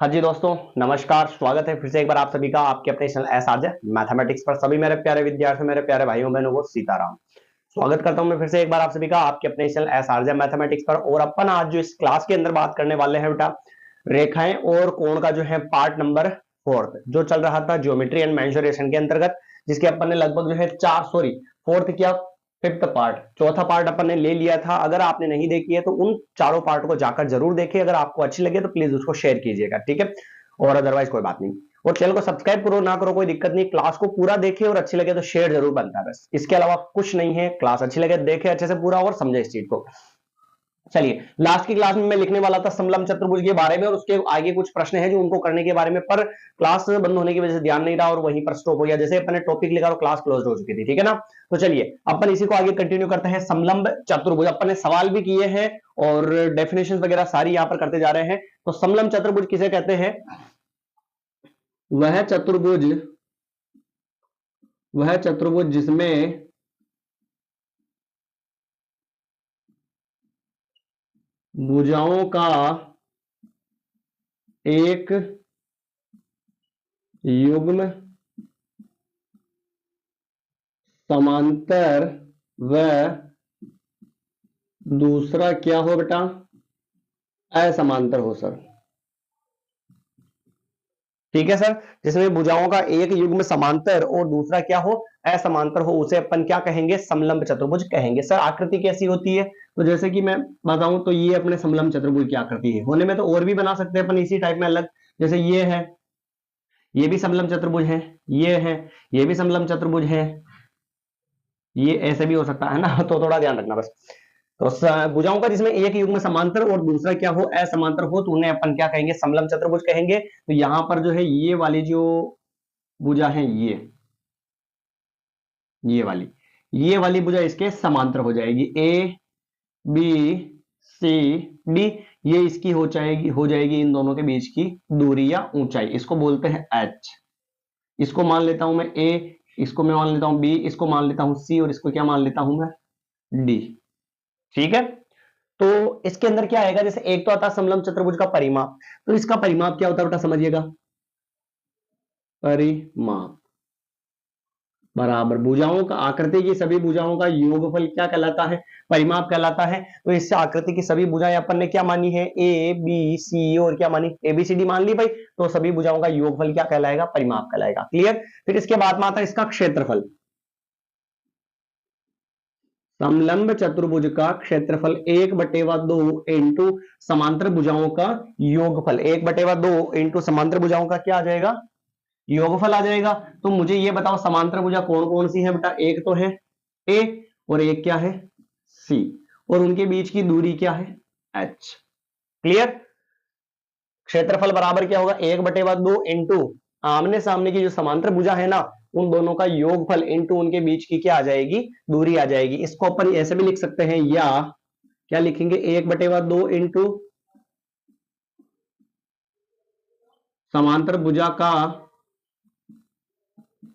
हाँ जी दोस्तों, नमस्कार। स्वागत है फिर से एक बार आप सभी का आपके अपने चैनल एसआरजे मैथमेटिक्स पर। सभी मेरे प्यारे विद्यार्थियों, मेरे प्यारे भाइयों बहनों को सीताराम। स्वागत करता हूं मैं फिर से एक बार आप सभी का आपके अपने चैनल एसआरजे मैथमेटिक्स पर। और अपन आज जो इस क्लास के अंदर बात करने वाले हैं बेटा, रेखाएं और कोण का जो है पार्ट नंबर 4 जो चल रहा था ज्योमेट्री एंड मेंसुरेशन के अंतर्गत, जिसके अपन ने लगभग जो है फोर्थ क्या फिफ्थ पार्ट, चौथा पार्ट अपन ने ले लिया था। अगर आपने नहीं देखी है तो उन चारों पार्ट को जाकर जरूर देखिए। अगर आपको अच्छी लगे तो प्लीज उसको शेयर कीजिएगा, ठीक है। और अदरवाइज कोई बात नहीं। और चैनल को सब्सक्राइब करो ना करो कोई दिक्कत नहीं, क्लास को पूरा देखिए और अच्छी लगे तो शेयर जरूर बनता है, बस इसके अलावा कुछ नहीं है। क्लास अच्छी लगे देखे अच्छे से पूरा और समझे इस चीज को। चलिए, लास्ट की क्लास में मैं लिखने वाला था समलंब चतुर्भुज के बारे में और उसके आगे कुछ प्रश्न हैं जो उनको करने के बारे में, पर क्लास बंद होने की वजह से ध्यान नहीं रहा और वहीं पर स्टॉप हो गया। जैसे अपने टॉपिक लिखा और क्लास क्लोज हो चुकी थी, ठीक है ना। तो चलिए अपन इसी को आगे कंटिन्यू करते हैं। समलंब चतुर्भुज अपन ने सवाल भी किए हैं और डेफिनेशन वगैरह सारी यहां पर करते जा रहे हैं। तो समलंब चतुर्भुज किसे कहते हैं? वह चतुर्भुज जिसमें भुजाओं का एक युग्म समांतर व दूसरा क्या हो बेटा, असमांतर हो सर। ठीक है सर, जिसमें भुजाओं का एक युग्म समांतर और दूसरा क्या हो, असमांतर हो, उसे अपन क्या कहेंगे? समलंब चतुर्भुज कहेंगे। सर आकृति कैसी होती है? तो जैसे कि मैं बताऊं तो ये अपने समलंब चतुर्भुज की आकृति है। होने में तो और भी बना सकते हैं अपन इसी टाइप में अलग, जैसे ये है, ये भी समलंब चतुर्भुज है, ये है, ये भी समलंब चतुर्भुज है, ये ऐसे भी हो सकता है ना। तो थोड़ा ध्यान रखना बस। तो भुजाओं का जिसमें एक युग्म समांतर और दूसरा क्या हो, असमांतर हो, तो उन्हें अपन क्या कहेंगे? समलंब चतुर्भुज कहेंगे। तो यहां पर जो है ये वाली जो भुजा है, ये वाली भुजा इसके समांतर हो जाएगी। ए बी सी डी, ये इसकी हो जाएगी इन दोनों के बीच की दूरी या ऊंचाई, इसको बोलते हैं एच। इसको मान लेता हूं मैं ए, इसको मैं मान लेता हूं बी, इसको मान लेता हूं सी और इसको क्या मान लेता हूं मैं? डी। ठीक है। तो इसके अंदर क्या आएगा? जैसे एक तो आता है समलंब चतुर्भुज का परिमाप, तो इसका परिमाप क्या होता है बेटा, समझिएगा। परिमाप बराबर भुजाओं का, आकृति की सभी भुजाओं का योगफल क्या कहलाता है? परिमाप कहलाता है। तो इससे आकृति की सभी भुजाएं अपन ने क्या मानी है? ए बी सी, और क्या मानी? ए बी सी डी मान ली भाई। तो सभी भुजाओं का योगफल क्या कहलाएगा? परिमाप कहलाएगा। क्लियर। फिर इसके बाद में आता है इसका क्षेत्रफल। समलंब चतुर्भुज का क्षेत्रफल 1/2 इंटू समांतर भुजाओं का योगफल। 1/2 इंटू समांतर भुजाओं का क्या आ जाएगा? योगफल आ जाएगा। तो मुझे ये बताओ समांतर भुजा कौन कौन सी है बेटा? एक तो है ए और एक क्या है? सी, और उनके बीच की दूरी क्या है? एच। क्लियर। क्षेत्रफल बराबर क्या होगा? 1/2 इंटू आमने सामने की जो समांतर भुजा है ना, उन दोनों का योगफल इंटू उनके बीच की क्या आ जाएगी? दूरी आ जाएगी। इसको अपन ऐसे भी लिख सकते हैं, या क्या लिखेंगे? 1/2 इंटू समांतर भुजा का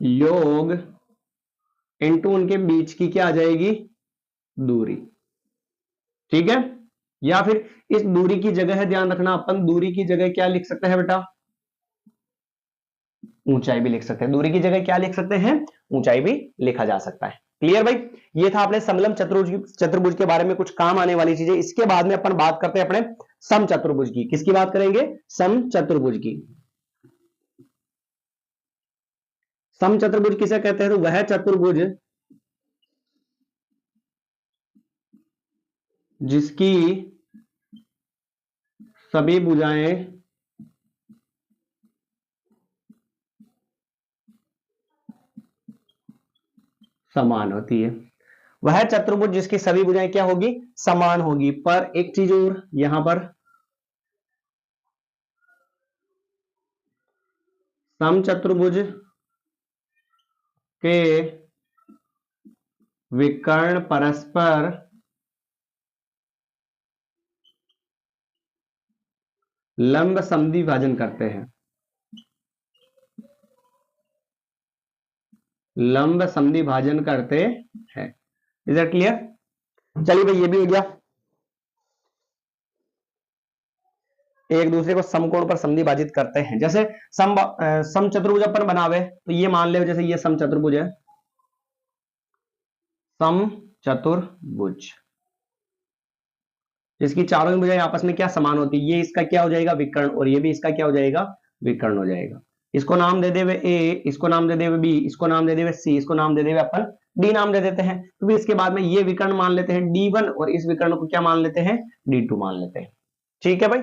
योग इंटू उनके बीच की क्या आ जाएगी? दूरी। ठीक है। या फिर इस दूरी की जगह है, ध्यान रखना, अपन दूरी की जगह क्या लिख सकते हैं बेटा? ऊंचाई भी लिख सकते हैं। दूरी की जगह क्या लिख सकते हैं? ऊंचाई भी लिखा जा सकता है। क्लियर भाई। ये था अपने समलंब चतुर्भुज के बारे में कुछ काम आने वाली चीजें। इसके बाद में अपन बात करते हैं अपने सम चतुर्भुज की। किसकी बात करेंगे? सम चतुर्भुज की। सम चतुर्भुज किसे कहते हैं? तो वह चतुर्भुज जिसकी सभी भुजाएं समान होती है। वह चतुर्भुज जिसकी सभी भुजाएं क्या होगी? समान होगी। पर एक चीज और, यहां पर सम चतुर्भुज के विकर्ण परस्पर लंब समद्वि भाजन करते हैं। लंब समद्वि भाजन करते हैं। Is that clear? चलिए भाई, ये भी हो गया। एक दूसरे को समकोण पर समद्विभाजित करते हैं। जैसे समचतुर्भुज अपन बनावे तो ये मान ले, जैसे ये समचतुर्भुज है, समचतुर्भुज, इसकी चारों ही भुजाएं आपस में क्या समान होती है, ये इसका क्या हो जाएगा विकर्ण, और ये भी इसका क्या हो जाएगा विकर्ण हो जाएगा। इसको नाम दे देवे ए, इसको नाम दे देवे बी, इसको नाम दे देवे सी, इसको नाम दे देवे अपन डी नाम दे देते हैं। तो भी इसके बाद में ये विकर्ण मान लेते हैं D1 और इस विकर्ण को क्या मान लेते हैं D2 मान लेते हैं। ठीक है भाई।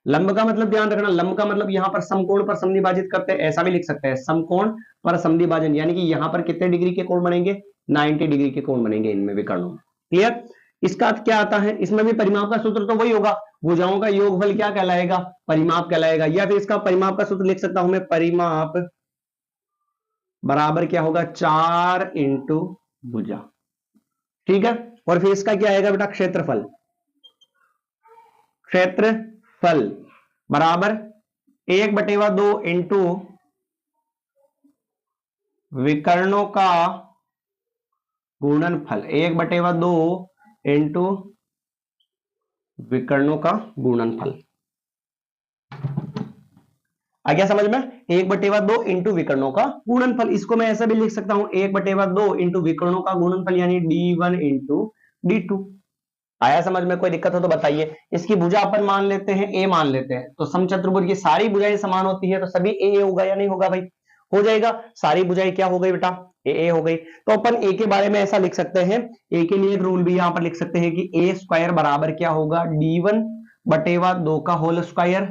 लंब का मतलब ध्यान रखना, लंब का मतलब यहां पर समकोण पर समद्विभाजित करते हैं, ऐसा भी लिख सकते हैं समकोण पर समद्विभाजन, यानी कि यहां पर कितने डिग्री के कोण बनेंगे 90 डिग्री के कोण बनेंगे इनमें विकर्णों में। क्लियर। इसका अर्थ क्या आता है, इसमें भी परिमाप का सूत्र तो वही होगा, भुजाओं का योगफल क्या कहलाएगा परिमाप कहलाएगा, या फिर इसका परिमाप का सूत्र लिख सकता हूं मैं, परिमाप बराबर क्या होगा 4 इंटू भुजा। ठीक है। और फिर इसका क्या आएगा बेटा क्षेत्रफल, क्षेत्रफल बराबर 1/2 इंटू विकर्णों का गुणनफल, 1/2 इंटू विकर्णों का गुणनफल। आ गया समझ में, 1/2 इंटू विकर्णों का गुणनफल। इसको मैं ऐसा भी लिख सकता हूं 1/2 इंटू विकर्णों का गुणनफल, यानी D1 इंटू D2। आया समझ में, कोई दिक्कत हो तो बताइए। इसकी भुजा अपन मान लेते हैं ए मान लेते हैं, तो समचतुर्भुज की सारी भुजाएं समान होती है तो सभी ए होगा या नहीं होगा भाई, हो जाएगा। सारी भुजाएं क्या हो गई बेटा ए हो गई। तो अपन ए के बारे में ऐसा लिख सकते हैं, ए के लिए एक रूल भी यहां पर लिख सकते हैं कि ए स्क्वायर बराबर क्या होगा D1/2 का होल स्क्वायर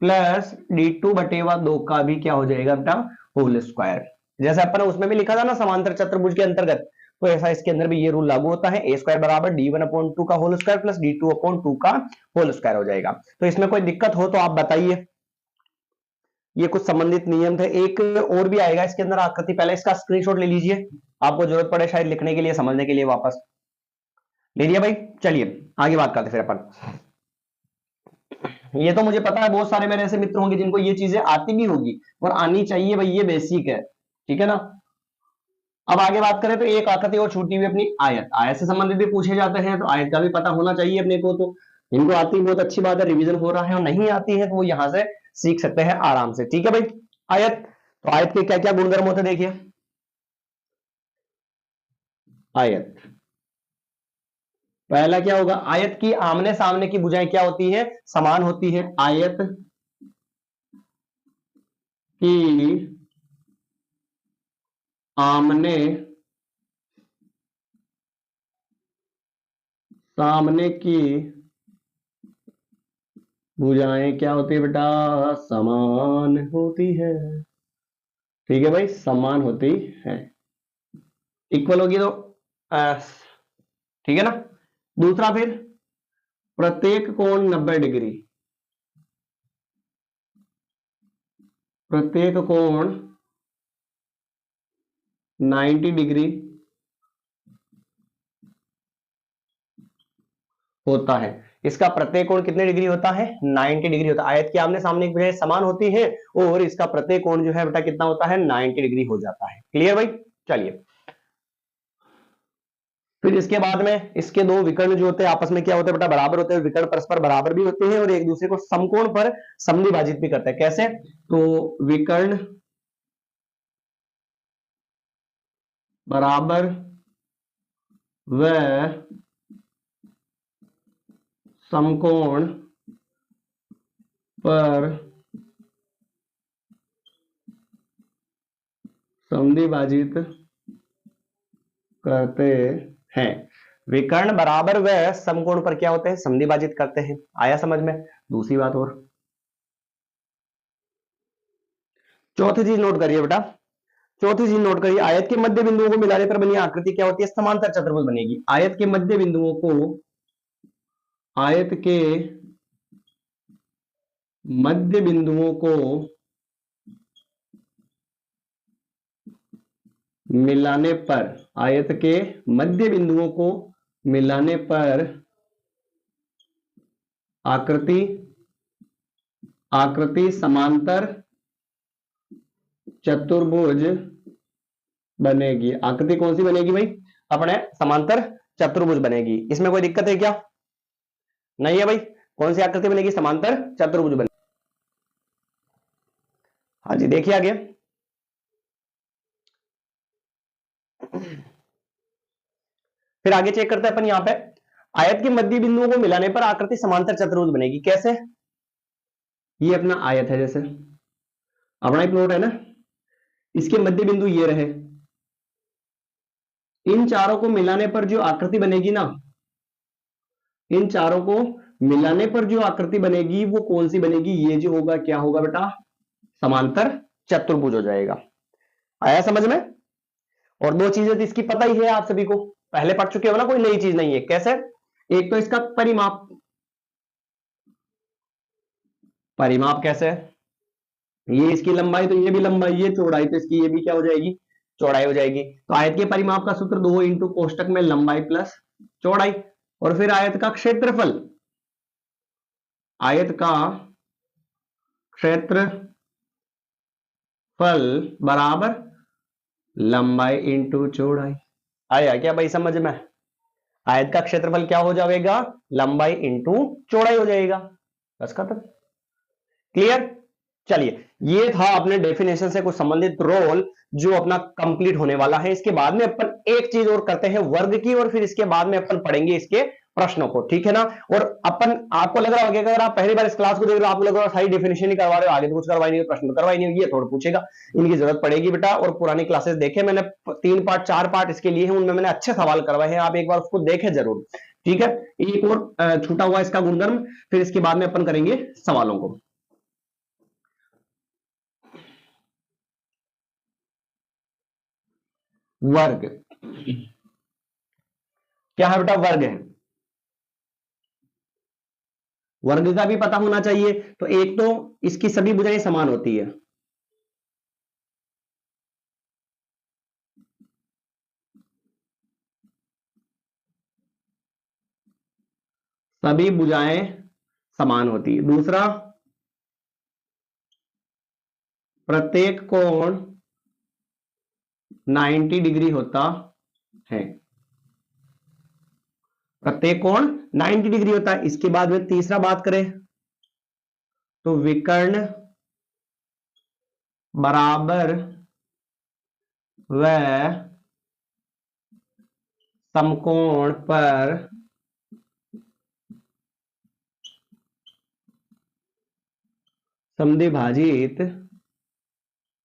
प्लस D2/2 का भी क्या हो जाएगा बेटा होल स्क्वायर। जैसे अपन उसमें भी लिखा था ना समांतर चतुर्भुज के अंतर्गत, तो ऐसा इसके अंदर भी ये रूल लागू होता है, ए स्क्वायर बराबर D1/2 का होल स्क्वायर प्लस D2/2 का होल स्क्वायर हो जाएगा। तो इसमें कोई दिक्कत हो तो आप बताइए। ये कुछ संबंधित नियम थे, एक और भी आएगा इसके अंदर आकृति, पहले इसका स्क्रीनशॉट ले लीजिए, आपको जरूरत पड़े शायद लिखने के लिए समझने के लिए, वापस ले लिया भाई। चलिए आगे बात करते फिर अपन। ये तो मुझे पता है बहुत सारे मेरे ऐसे मित्र होंगे जिनको ये चीजें आती भी होगी और आनी चाहिए भाई, ये बेसिक है, ठीक है ना। अब आगे बात करें तो एक आकृति और छूटी हुई अपनी आयत, आयत से संबंधित भी पूछे जाते हैं, तो आयत का भी पता होना चाहिए अपने को। तो इनको आती बहुत अच्छी बात है, रिवीजन हो रहा है, और नहीं आती है तो वो यहां से सीख सकते हैं आराम से। ठीक है भाई। आयत, तो आयत के क्या क्या गुणधर्म होते हैं देखिए। आयत पहला क्या होगा, आयत की आमने सामने की भुजाएं क्या होती है समान होती है। आयत की आमने सामने की भुजाएं क्या होती है बेटा समान होती है। ठीक है भाई, समान होती है, इक्वल होगी तो ठीक है ना। दूसरा फिर प्रत्येक कोण 90 डिग्री, प्रत्येक कोण 90 डिग्री होता है। इसका प्रत्येक कोण कितने डिग्री होता है 90 डिग्री होता है। आयत के आमने सामने की भुजाएं समान होती है और इसका प्रत्येक कोण जो है बेटा कितना होता है 90 डिग्री हो जाता है। क्लियर भाई। चलिए फिर इसके बाद में इसके दो विकर्ण जो होते हैं आपस में क्या होते हैं बेटा बराबर होते हैं, विकर्ण परस्पर बराबर भी होते हैं और एक दूसरे को समकोण पर समद्विभाजित भी करते हैं। कैसे, तो विकर्ण बराबर व समकोण पर समद्विभाजित करते हैं। विकर्ण बराबर व समकोण पर क्या होते हैं समद्विभाजित करते हैं। आया समझ में। दूसरी बात और चौथी चीज नोट करिए बेटा, चौथी चीज नोट करिए, आयत के मध्य बिंदुओं को मिलाने पर बनी आकृति क्या होती है समांतर चतुर्भुज बनेगी। आयत के मध्य बिंदुओं को, आयत के मध्य बिंदुओं को मिलाने पर, आयत के मध्य बिंदुओं को मिलाने पर आकृति, आकृति समांतर चतुर्भुज बनेगी। आकृति कौन सी बनेगी भाई अपने समांतर चतुर्भुज बनेगी। इसमें कोई दिक्कत है क्या, नहीं है भाई। कौन सी आकृति बनेगी? समांतर चतुर्भुज बनेगी। हाँ जी, देखिए आगे। फिर आगे चेक करते हैं अपन यहां पे, आयत के मध्य बिंदुओं को मिलाने पर आकृति समांतर चतुर्भुज बनेगी। कैसे? ये अपना आयत है, जैसे अपना ही प्लॉट है ना, इसके मध्य बिंदु ये रहे, इन चारों को मिलाने पर जो आकृति बनेगी ना, इन चारों को मिलाने पर जो आकृति बनेगी वो कौन सी बनेगी? ये जो होगा क्या होगा बेटा? समांतर चतुर्भुज हो जाएगा। आया समझ में? और दो चीजें तो इसकी पता ही है आप सभी को, पहले पढ़ चुके हो ना, कोई नई चीज नहीं है। कैसे? एक तो इसका परिमाप, परिमाप कैसे? ये इसकी लंबाई तो ये भी लंबाई, ये चौड़ाई तो इसकी ये भी क्या हो जाएगी? चौड़ाई हो जाएगी। तो आयत के परिमाप का सूत्र 2 इंटू कोष्टक में लंबाई प्लस चौड़ाई, और फिर आयत का क्षेत्रफल, आयत का क्षेत्रफल बराबर लंबाई इंटू चौड़ाई। आया क्या भाई समझ में? आयत का क्षेत्रफल क्या हो जाएगा? लंबाई इंटू चौड़ाई हो जाएगा। बस खत्म। क्लियर? चलिए, ये था अपने डेफिनेशन से कुछ संबंधित रोल जो अपना कंप्लीट होने वाला है। इसके बाद में अपन एक चीज और करते हैं वर्ग की, और फिर इसके बाद में अपन पढ़ेंगे इसके प्रश्नों को, ठीक है ना। और अपन, आपको लग रहा होगा अगर आप पहली बार इस क्लास को देख रहे हो, आपको लग रहा है सारी डेफिनेशन ही करवा रहे हो, आगे तो कुछ करवाई नहीं, प्रश्न तो करवाई नहीं, ये थोड़ा पूछेगा, इनकी जरूरत पड़ेगी बेटा। और पुरानी क्लासेस देखे मैंने, 3 पार्ट 4 पार्ट इसके लिए हैं, उनमें मैंने अच्छे सवाल करवाए हैं, आप एक बार उसको देखें जरूर, ठीक है। एक और छूटा हुआ इसका गुणधर्म, फिर इसके बाद में अपन करेंगे सवालों को। वर्ग क्या है बेटा? वर्ग है। वर्ग का भी पता होना चाहिए। तो एक तो इसकी सभी भुजाएं समान होती है, सभी भुजाएं समान होती है। दूसरा, प्रत्येक कोण 90 डिग्री होता है, प्रत्येक कोण 90 डिग्री होता है। इसके बाद में तीसरा बात करें तो विकर्ण बराबर व समकोण पर समद्विभाजित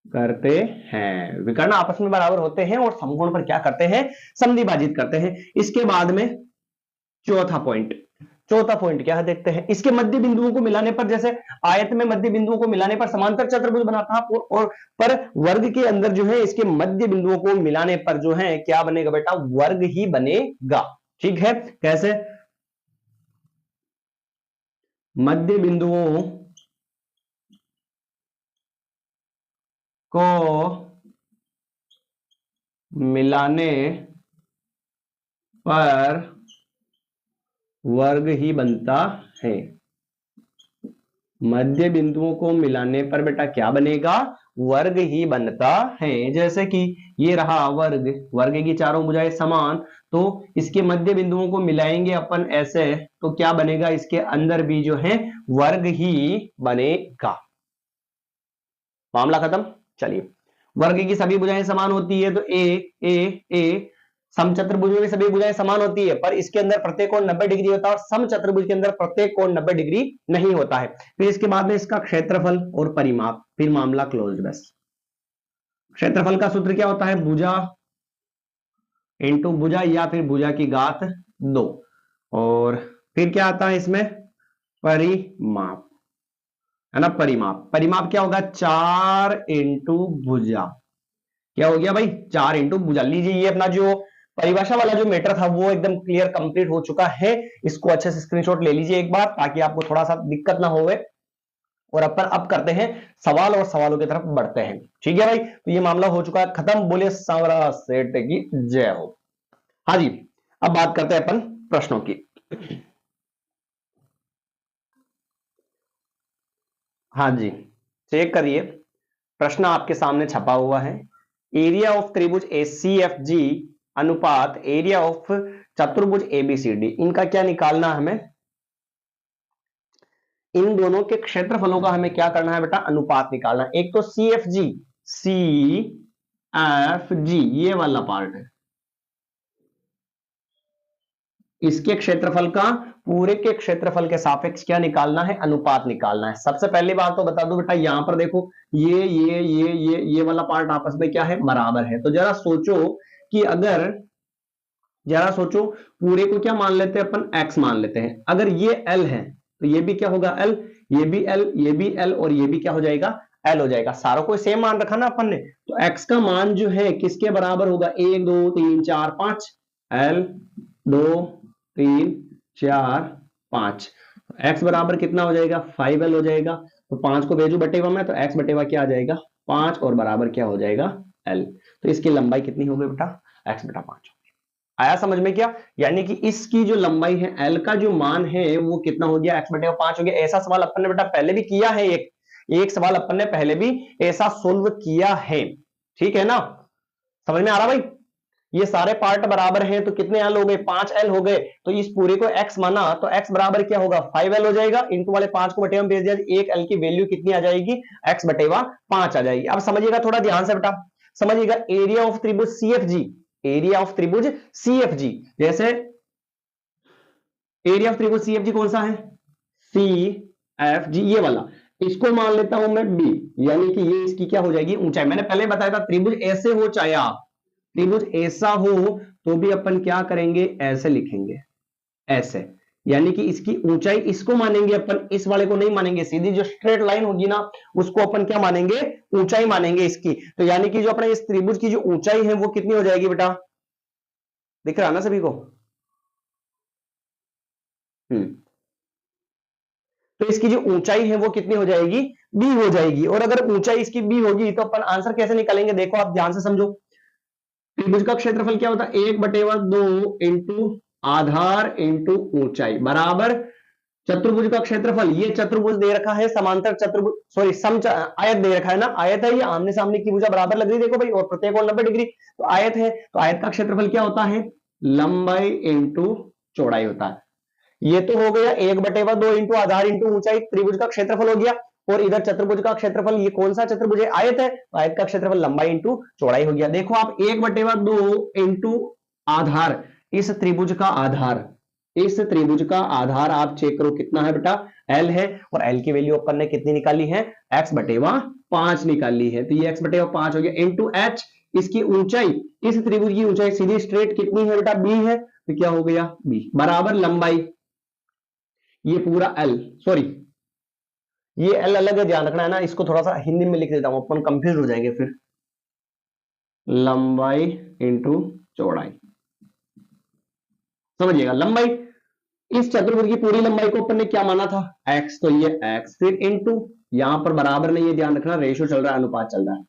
करते हैं। विकर्ण आपस में बराबर होते हैं और समकोण पर क्या करते हैं? समद्विभाजित करते हैं। इसके बाद में चौथा पॉइंट क्या है देखते हैं। इसके मध्य बिंदुओं को मिलाने पर, जैसे आयत में मध्य बिंदुओं को मिलाने पर समांतर चतुर्भुज बना था, और पर वर्ग के अंदर जो है इसके मध्य बिंदुओं को मिलाने पर जो है क्या बनेगा बेटा? वर्ग ही बनेगा, ठीक है। कैसे? मध्य बिंदुओं को मिलाने पर वर्ग ही बनता है। मध्य बिंदुओं को मिलाने पर बेटा क्या बनेगा? वर्ग ही बनता है। जैसे कि ये रहा वर्ग, वर्ग की चारों भुजाएं समान, तो इसके मध्य बिंदुओं को मिलाएंगे अपन ऐसे, तो क्या बनेगा? इसके अंदर भी जो है वर्ग ही बनेगा। मामला खत्म। चलिए, वर्ग की सभी भुजाएं समान होती है, तो ए समचतुर्भुज में सभी भुजाएं समान होती है, पर इसके अंदर प्रत्येक कोण 90 डिग्री होता है, और समचतुर्भुज के अंदर प्रत्येक कोण 90 डिग्री नहीं होता है। फिर इसके बाद में इसका क्षेत्रफल और परिमाप, फिर मामला क्लोज। बस क्षेत्रफल का सूत्र क्या होता है? भुजा इंटू भुजा, या फिर भुजा की घात 2, और फिर क्या आता है इसमें? परिमाप, है ना। परिमाप क्या होगा? 4 इंटू भुजा। क्या हो गया भाई? 4 इंटू भुजा। लीजिए, ये अपना जो परिभाषा वाला जो मैटर था वो एकदम क्लियर कंप्लीट हो चुका है। इसको अच्छे से स्क्रीनशॉट ले लीजिए एक बार, ताकि आपको थोड़ा सा दिक्कत ना होवे। और अपन अब करते हैं सवाल, और सवालों की तरफ बढ़ते हैं, ठीक है भाई। तो ये मामला हो चुका है खत्म। बोलिए सांवरा सेठ की जय हो। हाँ जी, अब बात करते हैं अपन प्रश्नों की। हाँ जी, चेक करिए, प्रश्न आपके सामने छपा हुआ है। एरिया ऑफ त्रिभुज ACFG अनुपात एरिया ऑफ चतुर्भुज ABCD, इनका क्या निकालना हमें? इन दोनों के क्षेत्रफलों का हमें क्या करना है बेटा, अनुपात निकालना है। एक तो सी एफ जी, ये वाला पार्ट है, इसके क्षेत्रफल का पूरे के क्षेत्रफल के सापेक्ष क्या निकालना है, अनुपात निकालना है। सबसे पहली बात तो बता दो बेटा, यहां पर देखो ये वाला पार्ट आपस में क्या है, बराबर है। तो जरा सोचो कि अगर, जरा सोचो, पूरे को क्या मान लेते हैं अपन, x मान लेते हैं। अगर ये l है तो ये भी क्या होगा, l, ये भी l, ये भी l, और ये भी क्या हो जाएगा, l हो जाएगा। सारों को सेम मान रखा ना अपन ने, तो x का मान जो है किसके बराबर होगा, 1 2 3 4 5, l 2 3 4 5, x बराबर कितना हो जाएगा, 5l हो जाएगा। तो 5 को भेजू बटेवा में, तो x बटेवा क्या आ जाएगा, 5, और बराबर क्या हो जाएगा, l। तो इसकी लंबाई कितनी होगी बेटा, x बटा 5। आया समझ में क्या, यानी कि इसकी जो लंबाई है, l का जो मान है वो कितना हो गया, x बटे 5 हो गया। ऐसा सवाल अपन ने बेटा पहले भी किया है, एक सवाल अपन ने पहले भी ऐसा सोल्व किया है, ठीक है ना, समझ में आ रहा भाई। ये सारे पार्ट बराबर हैं तो कितने l हो गए, 5l हो गए। तो इस पूरे को x माना तो x बराबर क्या होगा, 5l हो जाएगा। इंटू वाले 5 को बटेवा में भेज दिया, एक l की वैल्यू कितनी आ जाएगी, x बटेवा 5 आ जाएगी। अब समझिएगा थोड़ा ध्यान से बेटा, समझिएगा एरिया ऑफ त्रिभुज CFG, एरिया ऑफ त्रिभुज CFG, जैसे एरिया ऑफ त्रिभुज CFG कौन सा है, CFG, ये वाला, इसको मान लेता हूं मैं b, यानी कि ये इसकी क्या हो जाएगी, ऊंचाई। मैंने पहले बताया था त्रिभुज ऐसे हो चाहे आप त्रिभुज ऐसा हो तो भी अपन क्या करेंगे, ऐसे लिखेंगे, ऐसे, यानी कि इसकी ऊंचाई इसको मानेंगे अपन, इस वाले को नहीं मानेंगे। सीधी जो स्ट्रेट लाइन होगी ना उसको अपन क्या मानेंगे, ऊंचाई मानेंगे इसकी। तो यानी कि जो अपने इस त्रिभुज की जो ऊंचाई है वो कितनी हो जाएगी बेटा, दिख रहा ना सभी को, तो इसकी जो ऊंचाई है वो कितनी हो जाएगी, b हो जाएगी। और अगर ऊंचाई इसकी b होगी तो अपन आंसर कैसे निकालेंगे, देखो आप ध्यान से समझो। त्रिभुज का क्षेत्रफल क्या होता है, 1/2 इंटू आधार इंटू ऊंचाई बराबर चतुर्भुज का क्षेत्रफल। ये चतुर्भुज दे रखा है, समांतर चतुर्भुज, सॉरी आयत दे रखा है ना, आयत है, ये आमने सामने की भुजा बराबर लग रही है देखो भाई, और प्रत्येक कोण 90 डिग्री, तो आयत है, तो आयत का क्षेत्रफल क्या होता है, लंबाई इंटू चौड़ाई होता है। ये तो हो गया 1/2 इंटू आधार इंटू ऊंचाई, त्रिभुज का क्षेत्रफल हो गया। और इधर चतुर्भुज का क्षेत्रफल, ये कौन सा चतुर्भुज है, आयत है, तो आयत का क्षेत्रफल लंबाई इंटू चौड़ाई हो गया। देखो आप 1/2 इंटू आधार, इस त्रिभुज का आधार, इस त्रिभुज का आधार आप चेक करो कितना है बेटा, l है, और l की वैल्यू अपन ने कितनी निकाली है, x/5 निकाली है। तो ये x/5 हो गया इंटू h, इसकी ऊंचाई, इस त्रिभुज की ऊंचाई सीधी स्ट्रेट कितनी है बेटा, b है, तो क्या हो गया b बराबर लंबाई, ये पूरा l, सॉरी ये l अलग है, ध्यान रखना है ना, इसको थोड़ा सा हिंदी में लिख देता हूं, अपन कंफ्यूज हो जाएंगे फिर। लंबाई इंटू चौड़ाई, समझिएगा, लंबाई, इस चतुर्भुज की पूरी लंबाई को अपन ने क्या माना था, x, तो ये x, फिर इंटू, यहां पर बराबर नहीं है, ध्यान रखना, रेशो चल रहा है, अनुपात चल रहा है।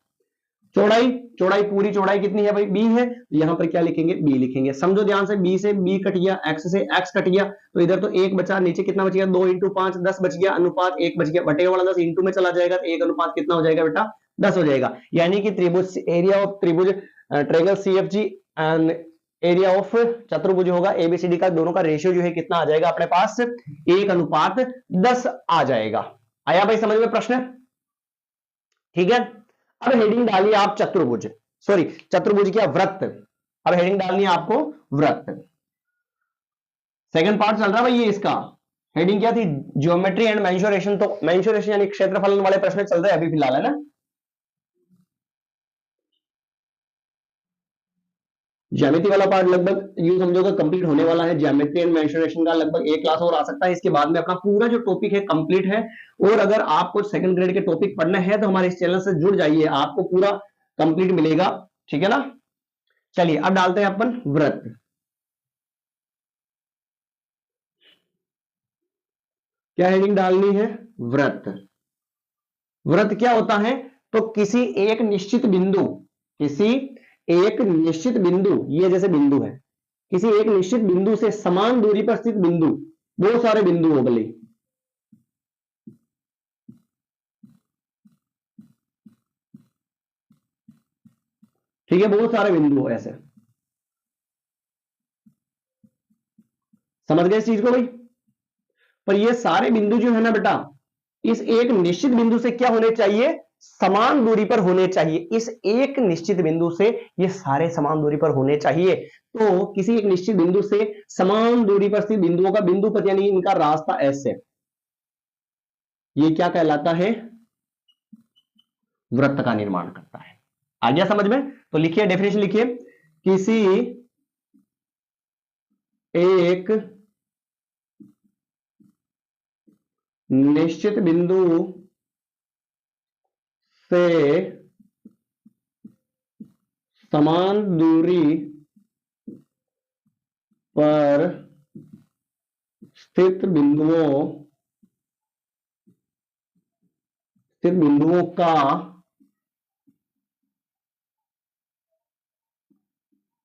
चौड़ाई, चौड़ाई पूरी चौड़ाई कितनी है भाई, b है, तो यहां पर क्या लिखेंगे, b लिखेंगे। समझो ध्यान से, b से b कट गया, x से x कट गया, तो इधर तो 1 बचा, नीचे कितना बच गया, 2 इंटू 5 10 बच गया, अनुपात 1 बच गया, बटे वाला 10 इंटू में चला जाएगा, तो 1 अनुपात कितना हो जाएगा बेटा, 10 हो जाएगा। यानी कि त्रिभुज, एरिया ऑफ त्रिभुज triangle CFG and area of चतुर्भुज होगा ABCD का, दोनों का रेशियो जो है कितना आ जाएगा अपने पास, 1:10 आ जाएगा। आया भाई समझ में प्रश्न, ठीक है। अब हेडिंग डालिए आप चतुर्भुज, सॉरी चतुर्भुज क्या, वृत्त। अब हेडिंग डालनी है आपको वृत्त, सेकंड पार्ट चल रहा है भाई ये इसका। हेडिंग क्या थी, ज्योमेट्री एंड मेंसुरेशन, तो मेंसुरेशन यानी क्षेत्रफलन वाले प्रश्न चल रहे हैं अभी फिलहाल, है ना। ज्यामिति वाला पार्ट लगभग यूं समझोगे कंप्लीट होने वाला है, ज्योमेट्री एंड मेंसुरेशन का लगभग एक क्लास और आ सकता है, इसके बाद में अपना पूरा जो टॉपिक है कंप्लीट है। और अगर आपको सेकंड ग्रेड के टॉपिक पढ़ना है तो हमारे इस चैनल से जुड़ जाइए, आपको पूरा कंप्लीट मिलेगा, ठीक है ना। चलिए अब डालते हैं अपन वृत्त। क्या हेडिंग डालनी है, वृत्त। वृत्त क्या होता है, तो किसी एक निश्चित बिंदु, किसी एक निश्चित बिंदु, ये जैसे बिंदु है, किसी एक निश्चित बिंदु से समान दूरी पर स्थित बिंदु, बहुत सारे बिंदु हो भले, ठीक है, बहुत सारे बिंदु हो ऐसे, समझ गए इस चीज को भाई। पर ये सारे बिंदु जो है ना बेटा, इस एक निश्चित बिंदु से क्या होने चाहिए, समान दूरी पर होने चाहिए। इस एक निश्चित बिंदु से ये सारे समान दूरी पर होने चाहिए। तो किसी एक निश्चित बिंदु से समान दूरी पर स्थित बिंदुओं का बिंदु पथ यानी इनका रास्ता एस है, ये क्या कहलाता है, वृत्त का निर्माण करता है। आ गया समझ में? तो लिखिए, डेफिनेशन लिखिए, किसी एक निश्चित बिंदु से समान दूरी पर स्थित बिंदुओं का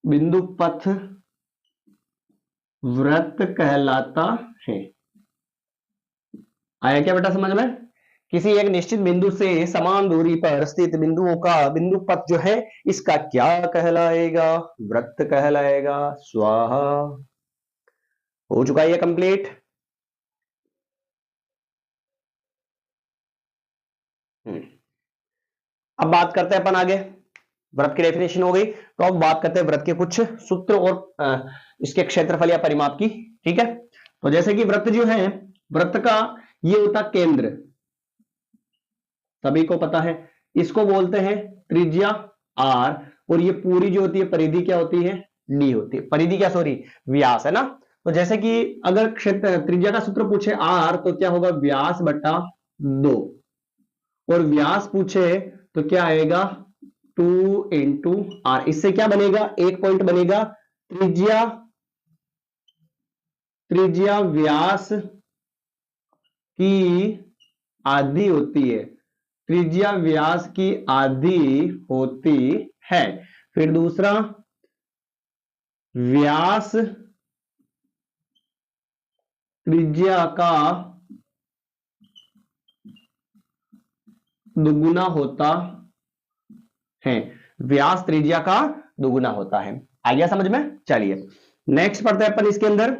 बिंदु पथ वृत्त कहलाता है। आया क्या बेटा समझ में? किसी एक निश्चित बिंदु से समान दूरी पर स्थित बिंदुओं का बिंदु पथ जो है इसका क्या कहलाएगा, वृत्त कहलाएगा। स्वाहा। हो चुका है ये कंप्लीट। अब बात करते हैं अपन आगे, वृत्त की डेफिनेशन हो गई, तो अब बात करते हैं वृत्त के कुछ सूत्र और इसके क्षेत्रफल या परिमाप की। ठीक है, तो जैसे कि वृत्त जो है, वृत्त का ये होता केंद्र, सभी को पता है, इसको बोलते हैं त्रिज्या r, और ये पूरी जो होती है परिधि क्या होती है, d होती है। परिधि क्या, सॉरी व्यास है ना। तो जैसे कि अगर क्षेत्र त्रिज्या का सूत्र पूछे r तो क्या होगा, व्यास बटा 2, और व्यास पूछे तो क्या आएगा 2 इंटू r। इससे क्या बनेगा, एक पॉइंट बनेगा, त्रिज्या व्यास की आधी होती है, त्रिज्या व्यास की आधी होती है। फिर दूसरा, व्यास त्रिज्या का दुगुना होता है, व्यास त्रिज्या का दुगुना होता है। आ गया समझ में? चलिए नेक्स्ट पढ़ते हैं अपन इसके अंदर।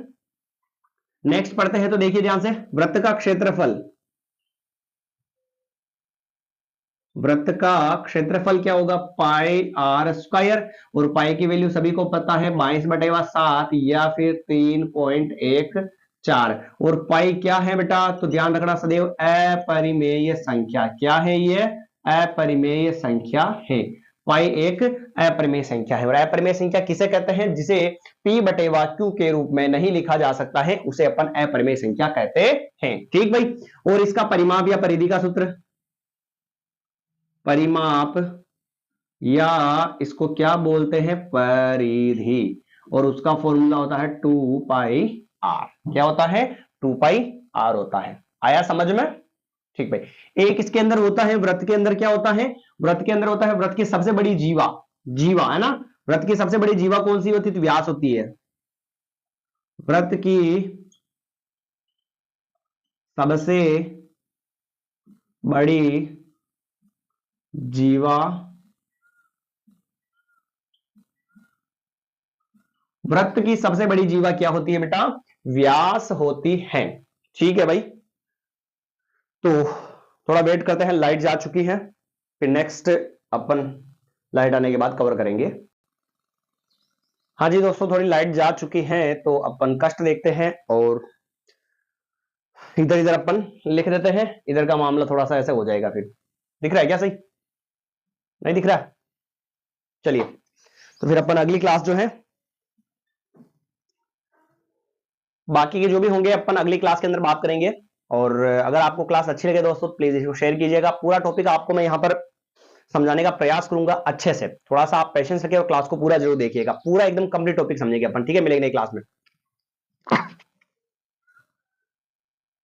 नेक्स्ट पढ़ते हैं तो देखिए ध्यान से, वृत्त का क्षेत्रफल, वृत्त का क्षेत्रफल क्या होगा, पाई आर स्क्वायर, और पाई की वैल्यू सभी को पता है 22/7 या फिर 3.14, और पाई क्या है बेटा, तो ध्यान रखना सदैव अपरिमेय संख्या। क्या है ये, अपरिमेय संख्या है। पाई एक अपरिमेय संख्या है, और अपरिमेय संख्या किसे कहते हैं, जिसे p/q के रूप में नहीं लिखा जा सकता है उसे अपन अपरिमेय संख्या कहते हैं। ठीक भाई, और इसका परिमाप या परिधि का सूत्र, परिमाप या इसको क्या बोलते हैं, परिधि, और उसका फॉर्मूला होता है 2πr। क्या होता है, 2πr होता है। आया समझ में? ठीक भाई, एक इसके अंदर होता है, वृत्त के अंदर क्या होता है, वृत्त के अंदर होता है वृत्त की सबसे बड़ी जीवा है ना। वृत्त की सबसे बड़ी जीवा कौन सी होती है, तो व्यास होती है। वृत्त की सबसे बड़ी जीवा, वृत्त की सबसे बड़ी जीवा क्या होती है बेटा, व्यास होती है। ठीक है भाई, तो थोड़ा वेट करते हैं, लाइट जा चुकी है, फिर नेक्स्ट अपन लाइट आने के बाद कवर करेंगे। हाँ जी दोस्तों, थोड़ी लाइट जा चुकी है तो अपन कष्ट देखते हैं, और इधर इधर अपन लिख देते हैं, इधर का मामला थोड़ा सा ऐसे हो जाएगा। फिर दिख रहा है क्या, सही नहीं दिख रहा? चलिए, तो फिर अपन अगली क्लास जो है, बाकी के जो भी होंगे अपन अगली क्लास के अंदर बात करेंगे। और अगर आपको क्लास अच्छी लगे दोस्तों, प्लीज इसको शेयर कीजिएगा। पूरा टॉपिक आपको मैं यहाँ पर समझाने का प्रयास करूंगा अच्छे से, थोड़ा सा आप पेशेंस रखिए और क्लास को पूरा जरूर देखिएगा, पूरा एकदम कंप्लीट टॉपिक समझेंगे अपन। ठीक है, मिलेंगे नई क्लास में।